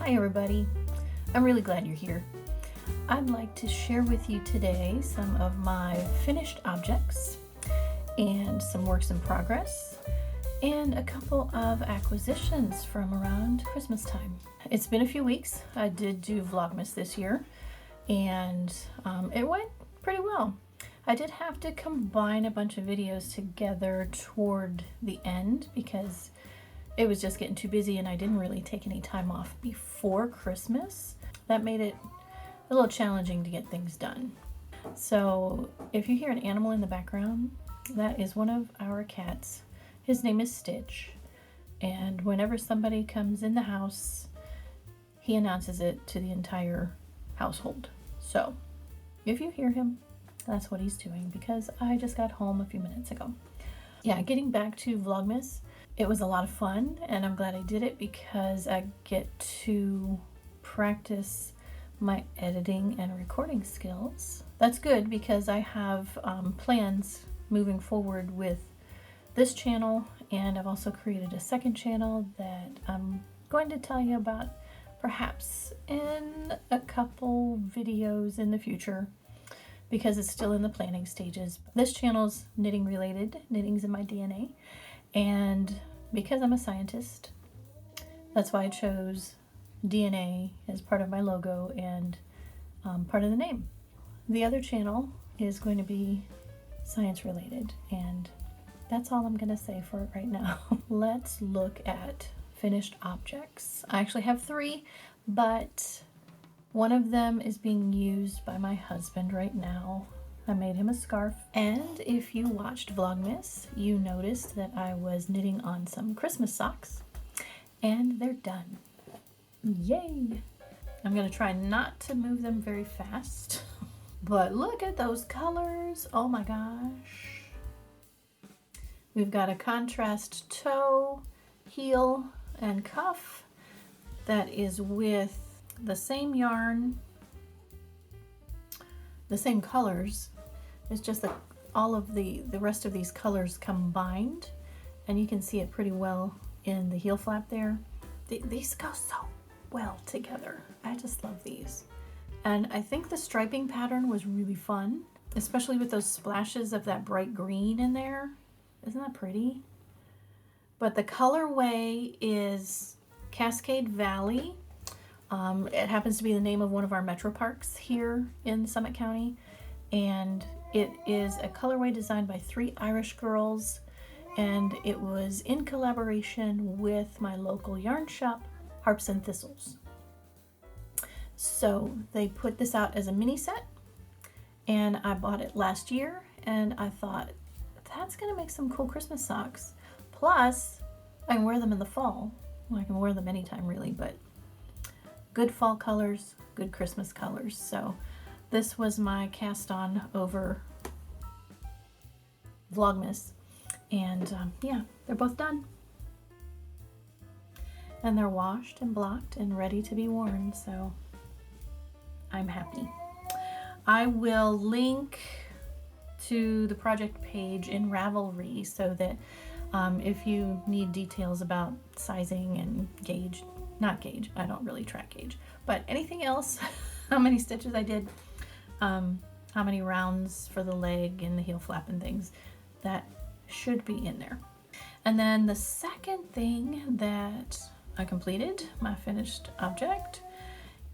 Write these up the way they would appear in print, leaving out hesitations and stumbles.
Hi everybody, I'm really glad you're here. I'd like to share with you today some of my finished objects and some works in progress and a couple of acquisitions from around Christmas time. It's been a few weeks. I did do Vlogmas this year and it went pretty well. I did have to combine a bunch of videos together toward the end because it was just getting too busy and I didn't really take any time off before Christmas. That made it a little challenging to get things done. So if you hear an animal in the background, that is one of our cats. His name is Stitch. And whenever somebody comes in the house, he announces it to the entire household. So if you hear him, that's what he's doing because I just got home a few minutes ago. Yeah, getting back to Vlogmas, it was a lot of fun and I'm glad I did it because I get to practice my editing and recording skills. That's good because I have plans moving forward with this channel, and I've also created a second channel that I'm going to tell you about perhaps in a couple videos in the future because it's still in the planning stages. This channel's knitting related, knitting's in my DNA, and because I'm a scientist, that's why I chose DNA as part of my logo and part of the name. The other channel is going to be science related, and that's all I'm going to say for it right now. Let's look at finished objects. I actually have 3, but one of them is being used by my husband right now. I made him a scarf, and if you watched Vlogmas, you noticed that I was knitting on some Christmas socks, and they're done. Yay! I'm going to try not to move them very fast, but look at those colors. Oh my gosh. We've got a contrast toe, heel, and cuff that is with the same yarn, the same colors. It's just that all of the rest of these colors combined, and you can see it pretty well in the heel flap there. These go so well together. I just love these. And I think the striping pattern was really fun, especially with those splashes of that bright green in there. Isn't that pretty? But the colorway is Cascade Valley. It happens to be the name of one of our metro parks here in Summit County, and it is a colorway designed by 3 Irish girls, and it was in collaboration with my local yarn shop, Harps and Thistles. So they put this out as a mini set, and I bought it last year, and I thought that's gonna make some cool Christmas socks. Plus, I can wear them in the fall. Well, I can wear them anytime really, but good fall colors, good Christmas colors. So this was my cast on over Vlogmas, and yeah, they're both done. And they're washed and blocked and ready to be worn, so I'm happy. I will link to the project page in Ravelry so that if you need details about sizing and gauge, not gauge, I don't really track gauge, but anything else, how many stitches I did, how many rounds for the leg and the heel flap and things, that should be in there. And then the second thing that I completed, my finished object,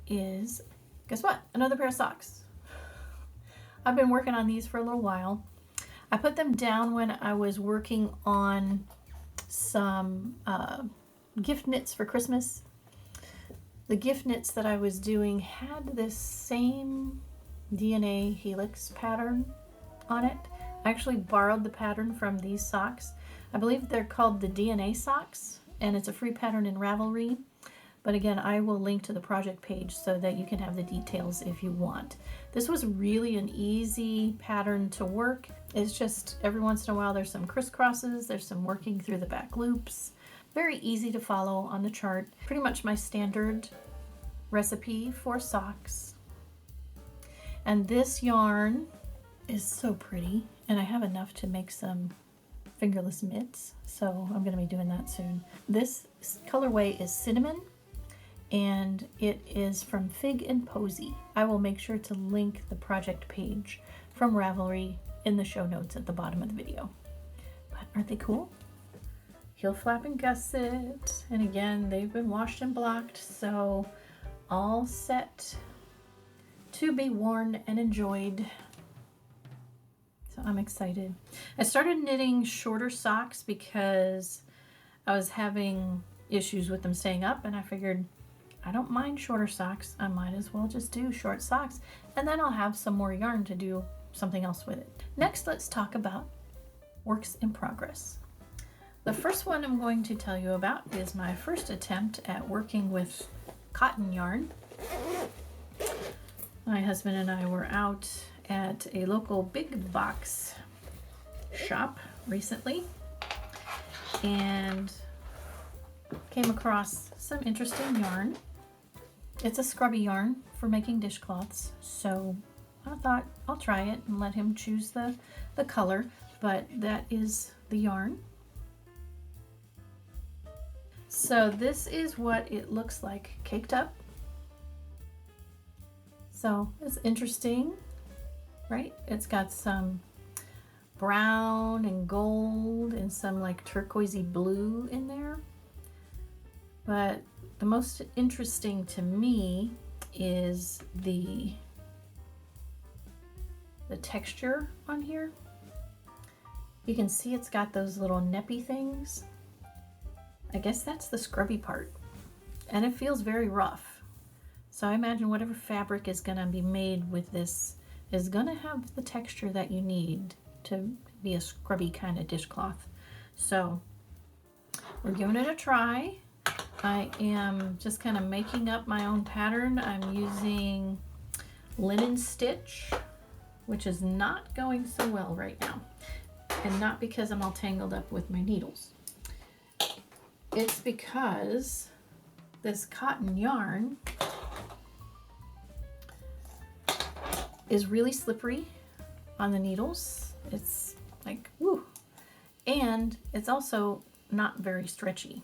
is, guess what? Another pair of socks. I've been working on these for a little while. I put them down when I was working on some gift knits for Christmas. The gift knits that I was doing had this same DNA helix pattern on it. I actually borrowed the pattern from these socks. I believe they're called the DNA socks, and it's a free pattern in Ravelry. But again, I will link to the project page so that you can have the details if you want. This was really an easy pattern to work. It's just every once in a while there's some crisscrosses, there's some working through the back loops. Very easy to follow on the chart. Pretty much my standard recipe for socks. And this yarn is so pretty, and I have enough to make some fingerless mitts, so I'm going to be doing that soon. This colorway is Cinnamon, and it is from Fig and Posy. I will make sure to link the project page from Ravelry in the show notes at the bottom of the video. But aren't they cool? Heel flap and gusset, and again, they've been washed and blocked, so all set to be worn and enjoyed. So I'm excited. I started knitting shorter socks because I was having issues with them staying up, and I figured I don't mind shorter socks. I might as well just do short socks, and then I'll have some more yarn to do something else with it. Next, let's talk about works in progress. The first one I'm going to tell you about is my first attempt at working with cotton yarn. My husband and I were out at a local big box shop recently and came across some interesting yarn. It's a scrubby yarn for making dishcloths, so I thought I'll try it and let him choose the color, but that is the yarn. So this is what it looks like caked up. So it's interesting, right? It's got some brown and gold and some like turquoisey blue in there. But the most interesting to me is the texture on here. You can see it's got those little neppy things. I guess that's the scrubby part. And it feels very rough. So I imagine whatever fabric is gonna be made with this is gonna have the texture that you need to be a scrubby kind of dishcloth. So we're giving it a try. I am just kind of making up my own pattern. I'm using linen stitch, which is not going so well right now. And not because I'm all tangled up with my needles. It's because this cotton yarn is really slippery on the needles. It's like, woo. And it's also not very stretchy.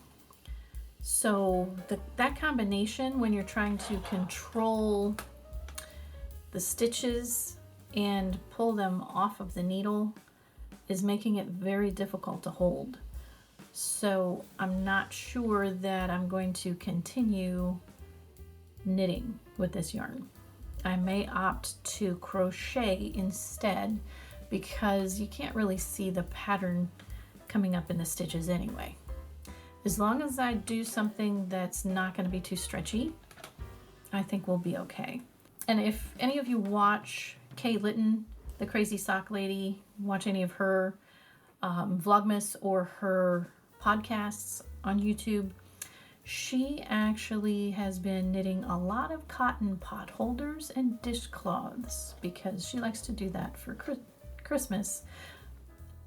So that combination, when you're trying to control the stitches and pull them off of the needle, is making it very difficult to hold. So I'm not sure that I'm going to continue knitting with this yarn. I may opt to crochet instead because you can't really see the pattern coming up in the stitches anyway. As long as I do something that's not going to be too stretchy, I think we'll be okay. And if any of you watch Kay Litton, the Crazy Sock Lady, watch any of her Vlogmas or her podcasts on YouTube, she actually has been knitting a lot of cotton pot holders and dishcloths because she likes to do that for Christmas.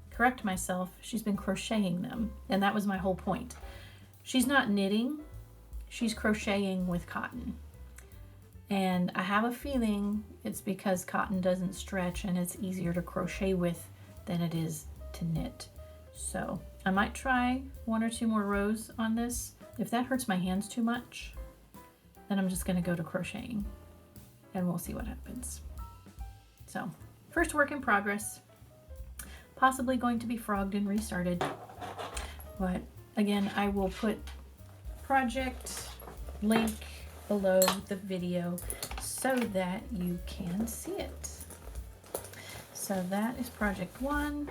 Correct myself, she's been crocheting them, and that was my whole point. She's not knitting, she's crocheting with cotton. And I have a feeling it's because cotton doesn't stretch and it's easier to crochet with than it is to knit. So I might try 1 or 2 more rows on this. If that hurts my hands too much, then I'm just going to go to crocheting and we'll see what happens. So first work in progress, possibly going to be frogged and restarted. But again, I will put project link below the video so that you can see it. So that is project 1.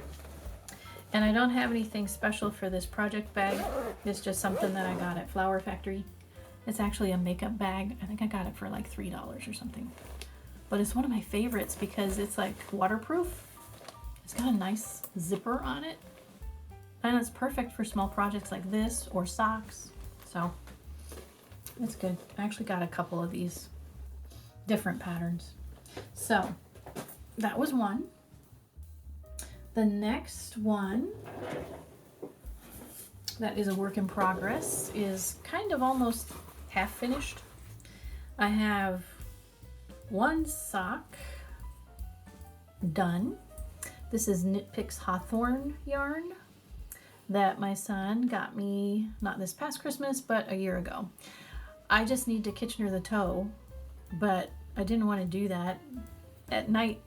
And I don't have anything special for this project bag. It's just something that I got at Flower Factory. It's actually a makeup bag. I think I got it for like $3 or something. But it's one of my favorites because it's like waterproof. It's got a nice zipper on it. And it's perfect for small projects like this or socks. So it's good. I actually got a couple of these different patterns. So that was one. The next one that is a work in progress is kind of almost half finished. I have one sock done. This is Knit Picks Hawthorne yarn that my son got me, not this past Christmas, but a year ago. I just need to Kitchener the toe, but I didn't want to do that at night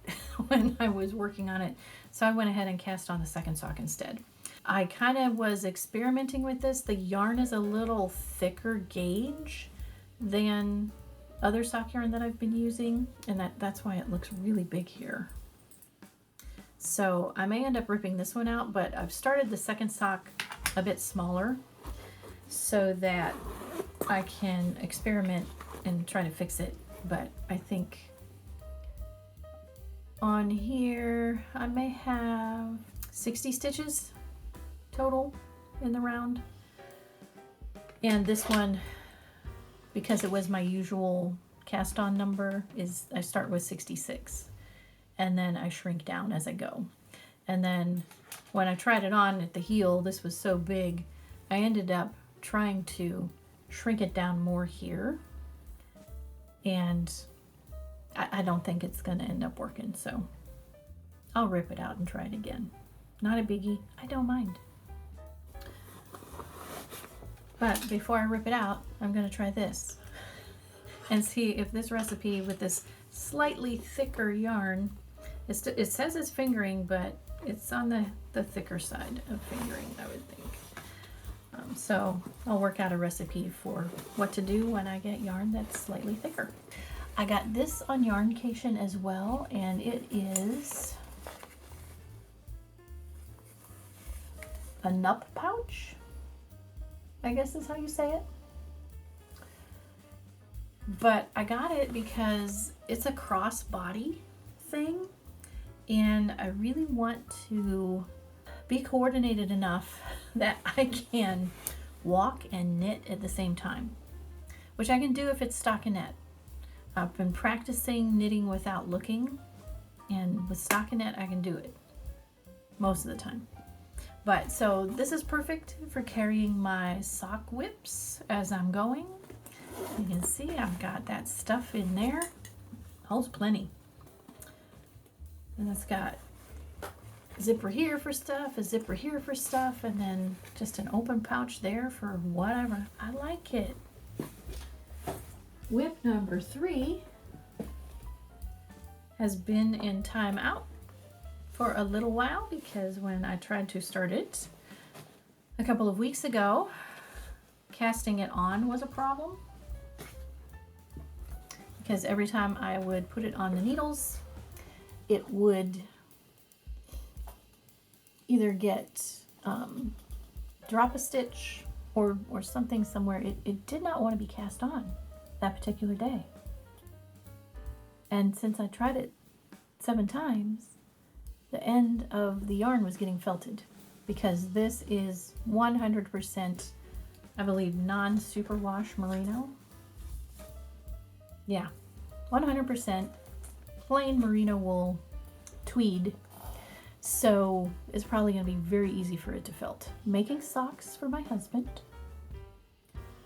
when I was working on it. So I went ahead and cast on the second sock instead. I kind of was experimenting with this. The yarn is a little thicker gauge than other sock yarn that I've been using, and that's why it looks really big here. So I may end up ripping this one out, but I've started the second sock a bit smaller so that I can experiment and try to fix it. But I think on here I may have 60 stitches total in the round. And this one, because it was my usual cast on number, is I start with 66 and then I shrink down as I go. And then when I tried it on at the heel, this was so big, I ended up trying to shrink it down more here, and I don't think it's gonna end up working, so I'll rip it out and try it again. Not a biggie, I don't mind. But before I rip it out, I'm gonna try this and see if this recipe with this slightly thicker yarn, it says it's fingering, but it's on the thicker side of fingering, I would think. So I'll work out a recipe for what to do when I get yarn that's slightly thicker. I got this on Yarncation as well, and it is a nup pouch, I guess is how you say it. But I got it because it's a crossbody thing, and I really want to be coordinated enough that I can walk and knit at the same time, which I can do if it's stockinette. I've been practicing knitting without looking, and with stockinette I can do it most of the time. But so this is perfect for carrying my sock whips as I'm going. You can see I've got that stuff in there, holds plenty. And it's got a zipper here for stuff, a zipper here for stuff, and then just an open pouch there for whatever. I like it. Whip number 3 has been in timeout for a little while because when I tried to start it a couple of weeks ago, casting it on was a problem. Because every time I would put it on the needles, it would either get drop a stitch or something somewhere. It did not want to be cast on that particular day. And since I tried it 7 times, the end of the yarn was getting felted, because this is 100%, I believe, non-superwash merino. Yeah, 100% plain merino wool tweed. So it's probably going to be very easy for it to felt. Making socks for my husband.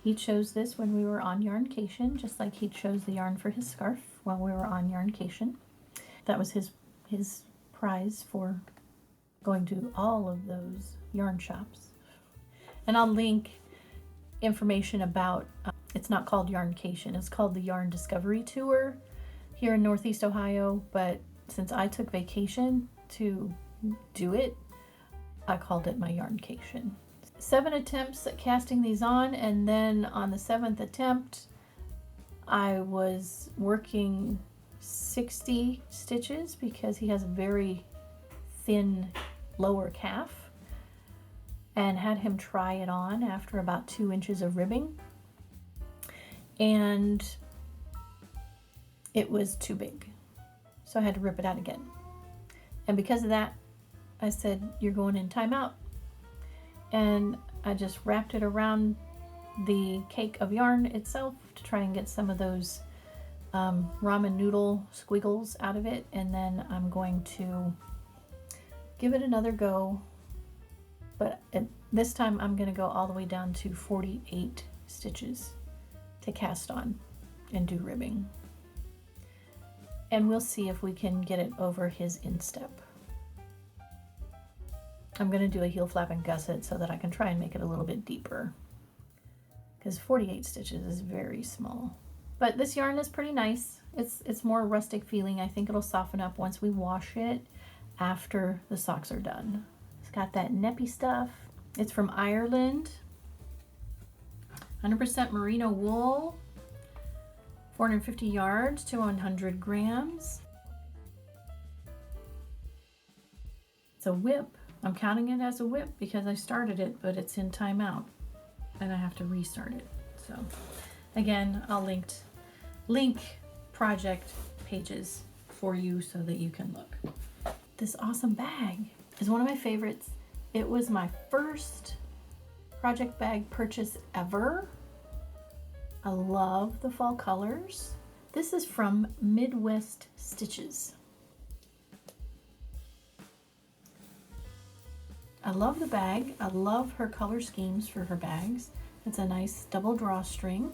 He chose this when we were on Yarncation, just like he chose the yarn for his scarf while we were on Yarncation. That was his prize for going to all of those yarn shops. And I'll link information about, it's not called Yarncation, it's called the Yarn Discovery Tour here in Northeast Ohio, but since I took vacation to do it, I called it my Yarncation. 7 attempts at casting these on, and then on the 7th attempt I was working 60 stitches because he has a very thin lower calf, and had him try it on after about 2 inches of ribbing, and it was too big, so I had to rip it out again. And because of that, I said, you're going in timeout, and I just wrapped it around the cake of yarn itself to try and get some of those ramen noodle squiggles out of it, and then I'm going to give it another go, but this time I'm going to go all the way down to 48 stitches to cast on and do ribbing, and we'll see if we can get it over his instep. I'm going to do a heel flap and gusset so that I can try and make it a little bit deeper, because 48 stitches is very small. But this yarn is pretty nice. It's more rustic feeling. I think it'll soften up once we wash it after the socks are done. It's got that neppy stuff. It's from Ireland. 100% merino wool. 450 yards to 100 grams. It's a whip. I'm counting it as a whip because I started it, but it's in timeout and I have to restart it. So again, I'll link project pages for you so that you can look. This awesome bag is one of my favorites. It was my first project bag purchase ever. I love the fall colors. This is from Midwest Stitches. I love the bag. I love her color schemes for her bags. It's a nice double drawstring.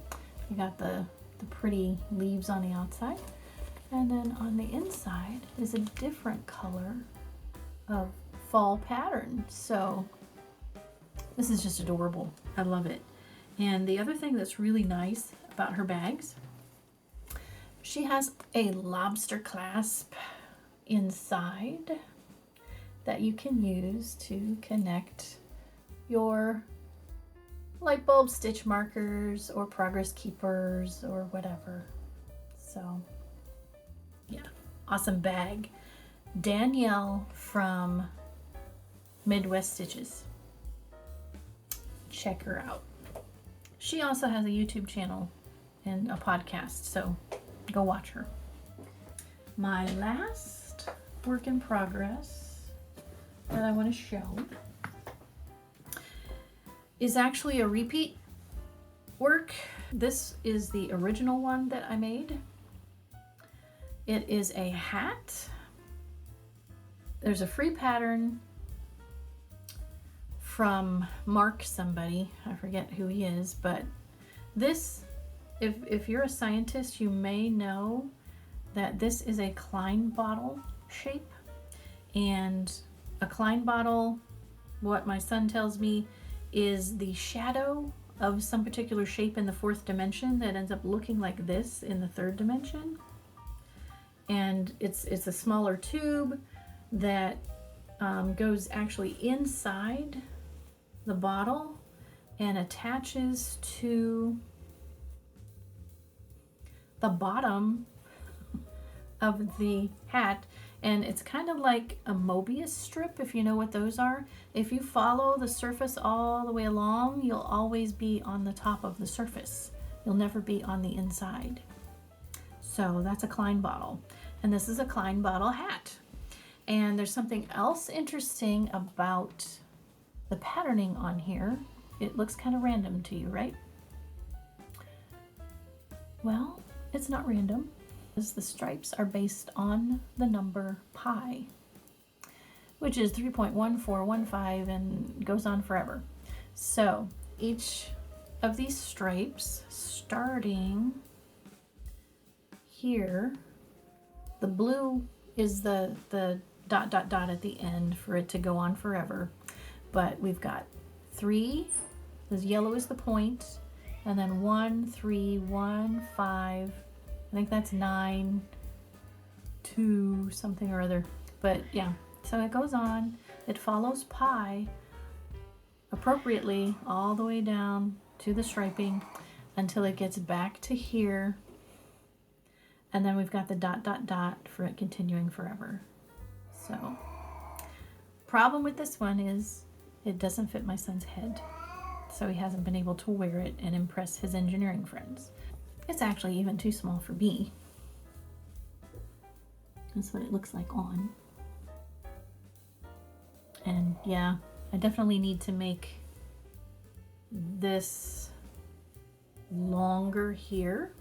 You got the pretty leaves on the outside. And then on the inside is a different color of fall pattern. So this is just adorable. I love it. And the other thing that's really nice about her bags, she has a lobster clasp inside that you can use to connect your light bulb stitch markers or progress keepers or whatever. So yeah, awesome bag. Danielle from Midwest Stitches. Check her out. She also has a YouTube channel and a podcast, so go watch her. My last work in progress that I want to show is actually a repeat work. This is the original one that I made. It is a hat. There's a free pattern from Mark somebody, I forget who he is, but this, if you're a scientist, you may know that this is a Klein bottle shape. And a Klein bottle, what my son tells me, is the shadow of some particular shape in the fourth dimension that ends up looking like this in the third dimension. And it's a smaller tube that goes actually inside the bottle and attaches to the bottom of the hat. And it's kind of like a Mobius strip, if you know what those are. If you follow the surface all the way along, you'll always be on the top of the surface. You'll never be on the inside. So that's a Klein bottle. And this is a Klein bottle hat. And there's something else interesting about the patterning on here. It looks kind of random to you, right? Well, it's not random. The stripes are based on the number pi, which is 3.1415 and goes on forever. So each of these stripes, starting here, the blue is the dot dot dot at the end for it to go on forever, but we've got 3, the yellow is the point, and then 1 3 1 5, I think that's 9 2 something or other, but yeah, so it goes on, it follows pi appropriately all the way down to the striping until it gets back to here, and then we've got the dot dot dot for it continuing forever. So problem with this one is it doesn't fit my son's head, so he hasn't been able to wear it and impress his engineering friends. It's actually even too small for me. That's what it looks like on. And yeah, I definitely need to make this longer here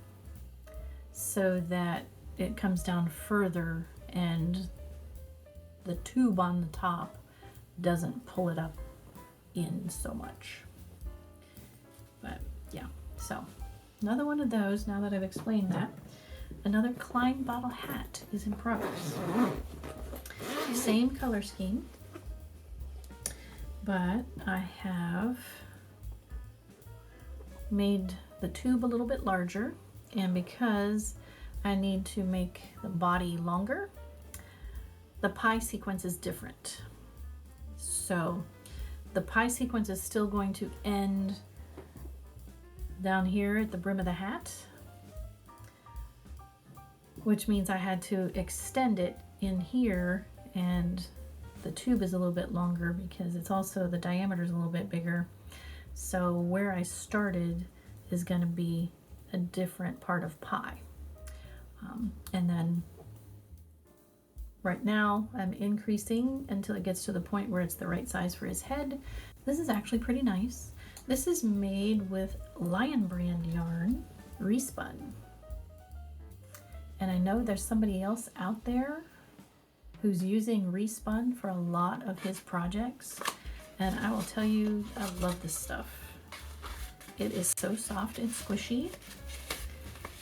so that it comes down further and the tube on the top doesn't pull it up in so much. But yeah, so another one of those. Now that I've explained that, another Klein bottle hat is in progress. Same color scheme, but I have made the tube a little bit larger, and because I need to make the body longer, the pie sequence is different. So the pie sequence is still going to end down here at the brim of the hat, which means I had to extend it in here, and the tube is a little bit longer because it's also, the diameter is a little bit bigger. So where I started is going to be a different part of pie. And then right now I'm increasing until it gets to the point where it's the right size for his head. This is actually pretty nice. This is made with Lion Brand yarn, respun. And I know there's somebody else out there who's using respun for a lot of his projects. And I will tell you, I love this stuff. It is so soft and squishy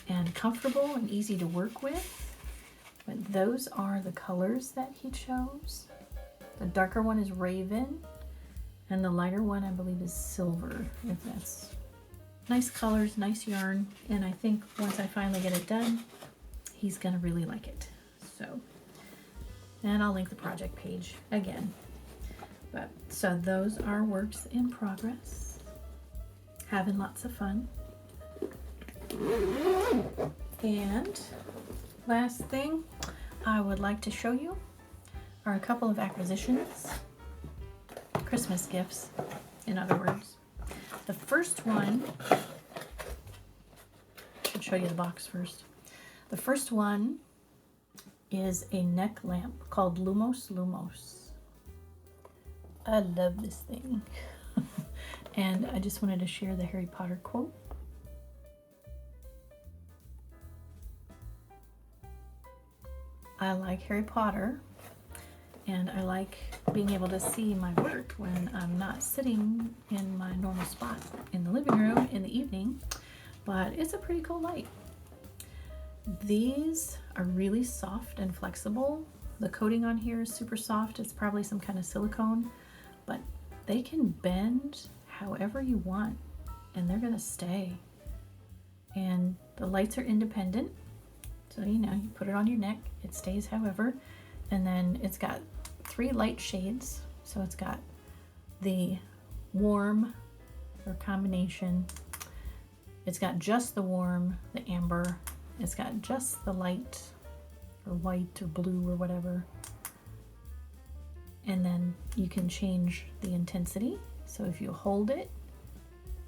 and comfortable and easy to work with. But those are the colors that he chose. The darker one is Raven, and the lighter one I believe is Silver, if that's nice colors, nice yarn. And I think once I finally get it done, he's gonna really like it. So, and I'll link the project page again. But so those are works in progress. Having lots of fun. And last thing I would like to show you are a couple of acquisitions, Christmas gifts, in other words. The first one, I should show you the box first. The first one is a neck lamp called Lumos Lumos. I love this thing. And I just wanted to share the Harry Potter quote. I like Harry Potter, and I like being able to see my work when I'm not sitting in my normal spot in the living room in the evening, but it's a pretty cool light. These are really soft and flexible. The coating on here is super soft. It's probably some kind of silicone, but they can bend however you want, and they're gonna stay. And the lights are independent, so you know, you put it on your neck, it stays however. And then it's got 3 light shades, so it's got the warm or combination, it's got just the warm, the amber, it's got just the light or white or blue or whatever, and then you can change the intensity. So if you hold it,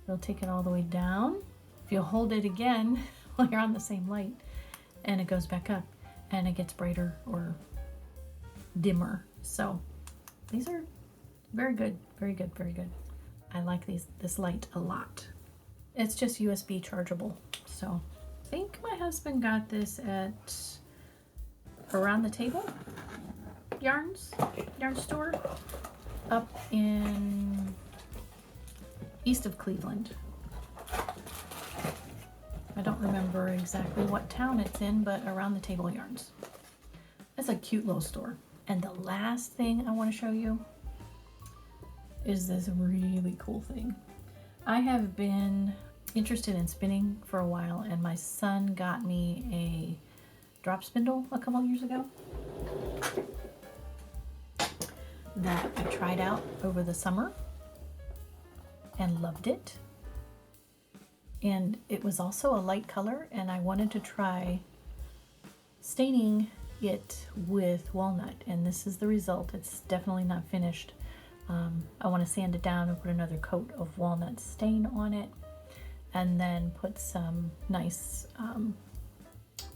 it'll take it all the way down. If you hold it again while you're on the same light, and it goes back up and it gets brighter or dimmer. So these are very good, very good, very good. I like this light a lot. It's just USB chargeable. So I think my husband got this at Around the Table yarn store up in east of Cleveland. I don't remember exactly what town it's in, but Around the Table Yarns. It's a cute little store. And the last thing I want to show you is this really cool thing. I have been interested in spinning for a while, and my son got me a drop spindle a couple years ago that I tried out over the summer and loved it. And it was also a light color, and I wanted to try staining it with walnut, and this is the result. It's definitely not finished. I want to sand it down and put another coat of walnut stain on it, and then put some nice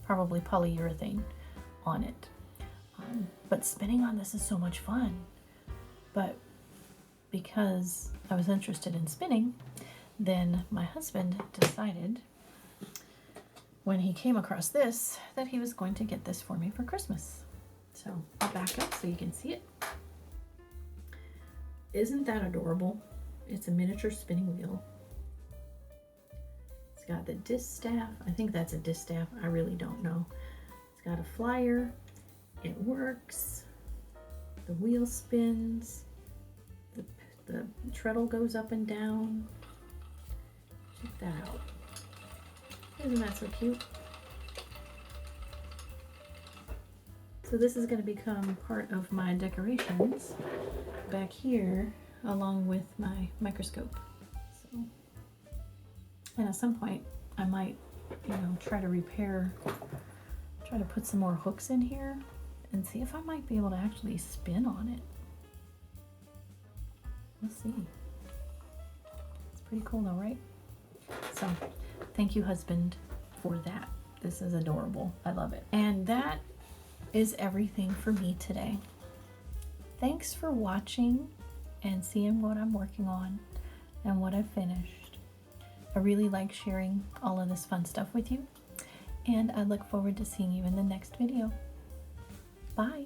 probably polyurethane on it. But spinning on this is so much fun. But because I was interested in spinning, then my husband decided when he came across this that he was going to get this for me for Christmas. So I'll back up so you can see it. Isn't that adorable? It's a miniature spinning wheel. It's got the distaff. I think that's a distaff. I really don't know. It's got a flyer. It works. The wheel spins. The treadle goes up and down. Check that out. Isn't that so cute? So this is going to become part of my decorations back here along with my microscope. So, and at some point I might, try to put some more hooks in here and see if I might be able to actually spin on it. We'll see. It's pretty cool though, right? So thank you, husband, for that. This is adorable. I love it. And that is everything for me today. Thanks for watching and seeing what I'm working on and what I've finished. I really like sharing all of this fun stuff with you, and I look forward to seeing you in the next video. Bye.